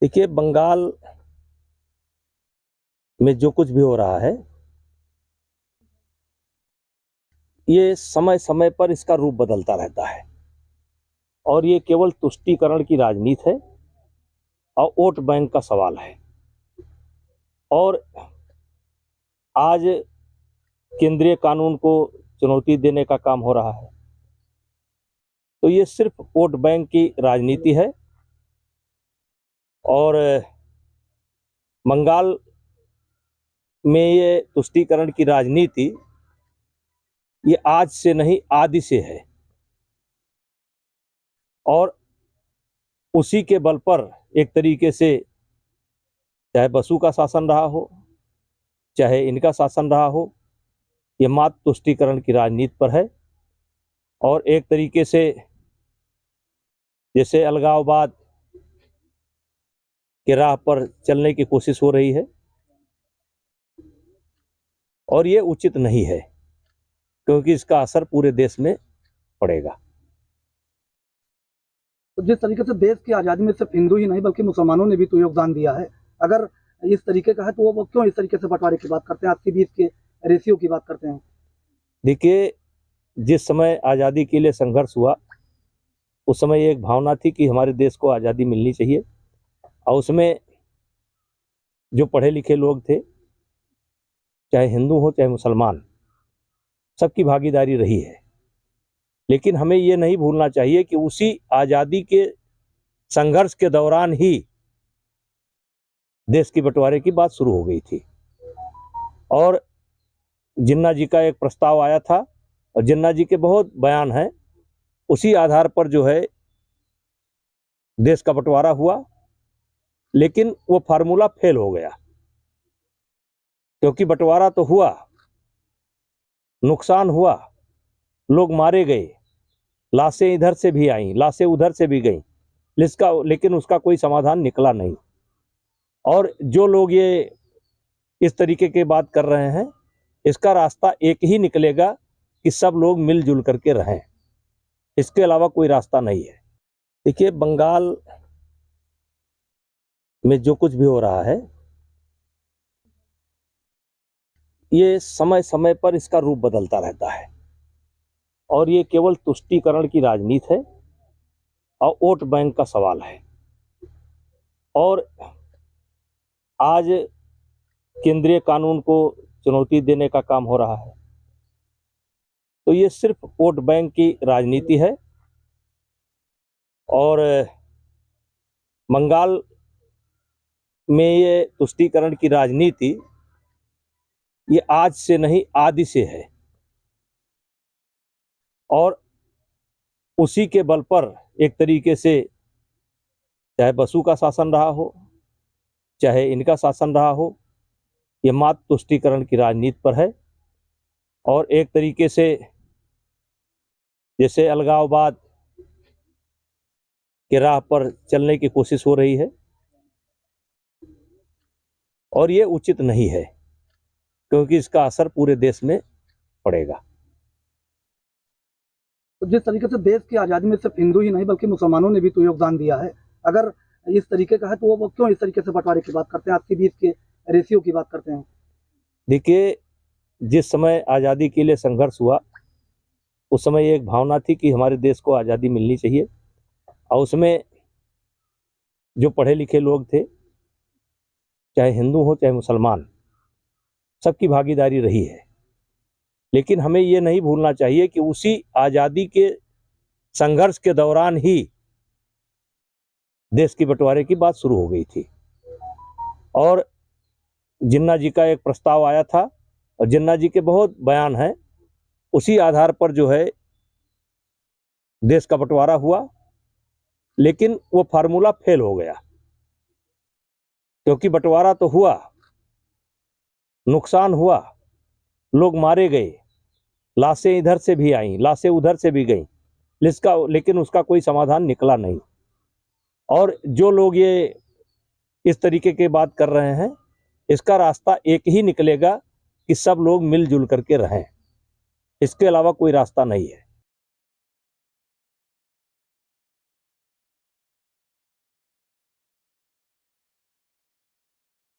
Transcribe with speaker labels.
Speaker 1: देखिए, बंगाल में जो कुछ भी हो रहा है, ये समय समय पर इसका रूप बदलता रहता है और ये केवल तुष्टीकरण की राजनीति है और वोट बैंक का सवाल है। और आज केंद्रीय कानून को चुनौती देने का काम हो रहा है, तो ये सिर्फ वोट बैंक की राजनीति है। और बंगाल में ये तुष्टीकरण की राजनीति ये आज से नहीं, आदि से है और उसी के बल पर एक तरीके से चाहे बसु का शासन रहा हो, चाहे इनका शासन रहा हो, ये मात्र तुष्टीकरण की राजनीति पर है। और एक तरीके से जैसे अलगाववाद के राह पर चलने की कोशिश हो रही है और ये उचित नहीं है, क्योंकि इसका असर पूरे देश में पड़ेगा।
Speaker 2: तो जिस तरीके से देश की आज़ादी में सिर्फ हिंदू ही नहीं बल्कि मुसलमानों ने भी तो योगदान दिया है, अगर इस तरीके का है तो वो क्यों इस तरीके से बंटवारे की बात करते हैं, आपके बीच के रेशियो की बात करते हैं?
Speaker 1: देखिए, जिस समय आज़ादी के लिए संघर्ष हुआ उस समय एक भावना थी कि हमारे देश को आज़ादी मिलनी चाहिए और उसमें जो पढ़े लिखे लोग थे, चाहे हिंदू हो चाहे मुसलमान, सबकी भागीदारी रही है। लेकिन हमें ये नहीं भूलना चाहिए कि उसी आज़ादी के संघर्ष के दौरान ही देश की बंटवारे की बात शुरू हो गई थी और जिन्ना जी का एक प्रस्ताव आया था और जिन्ना जी के बहुत बयान हैं, उसी आधार पर जो है देश का बंटवारा हुआ। लेकिन वो फार्मूला फेल हो गया, क्योंकि बंटवारा तो हुआ, नुकसान हुआ, लोग मारे गए, लाशें इधर से भी आईं, लाशें उधर से भी गईं, लेकिन उसका कोई समाधान निकला नहीं। और जो लोग ये इस तरीके की बात कर रहे हैं, इसका रास्ता एक ही निकलेगा कि सब लोग मिलजुल करके रहें, इसके अलावा कोई रास्ता नहीं है। देखिए, बंगाल में जो कुछ भी हो रहा है, ये समय समय पर इसका रूप बदलता रहता है और ये केवल तुष्टीकरण की राजनीति है और वोट बैंक का सवाल है। और आज केंद्रीय कानून को चुनौती देने का काम हो रहा है, तो ये सिर्फ वोट बैंक की राजनीति है। और बंगाल में ये तुष्टीकरण की राजनीति ये आज से नहीं, आदि से है और उसी के बल पर एक तरीके से चाहे बसु का शासन रहा हो, चाहे इनका शासन रहा हो, ये मात्र तुष्टीकरण की राजनीति पर है। और एक तरीके से जैसे अलगाववाद के राह पर चलने की कोशिश हो रही है और ये उचित नहीं है, क्योंकि इसका असर पूरे देश में पड़ेगा।
Speaker 2: तो जिस तरीके से देश की आज़ादी में सिर्फ हिंदू ही नहीं बल्कि मुसलमानों ने भी तो योगदान दिया है, अगर इस तरीके का है तो वो क्यों इस तरीके से बंटवारे की बात करते हैं, आपके बीच के रेशियो की बात करते हैं?
Speaker 1: देखिए, जिस समय आज़ादी के लिए संघर्ष हुआ उस समय एक भावना थी कि हमारे देश को आज़ादी मिलनी चाहिए और उसमें जो पढ़े लिखे लोग थे, चाहे हिंदू हो चाहे मुसलमान, सबकी भागीदारी रही है। लेकिन हमें ये नहीं भूलना चाहिए कि उसी आज़ादी के संघर्ष के दौरान ही देश की बंटवारे की बात शुरू हो गई थी और जिन्ना जी का एक प्रस्ताव आया था और जिन्ना जी के बहुत बयान हैं, उसी आधार पर जो है देश का बंटवारा हुआ। लेकिन वो फार्मूला फेल हो गया, क्योंकि बंटवारा तो हुआ, नुकसान हुआ, लोग मारे गए, लाशें इधर से भी आईं, लाशें उधर से भी गईं, लेकिन उसका कोई समाधान निकला नहीं। और जो लोग ये इस तरीके की बात कर रहे हैं, इसका रास्ता एक ही निकलेगा कि सब लोग मिलजुल करके रहें, इसके अलावा कोई रास्ता नहीं है।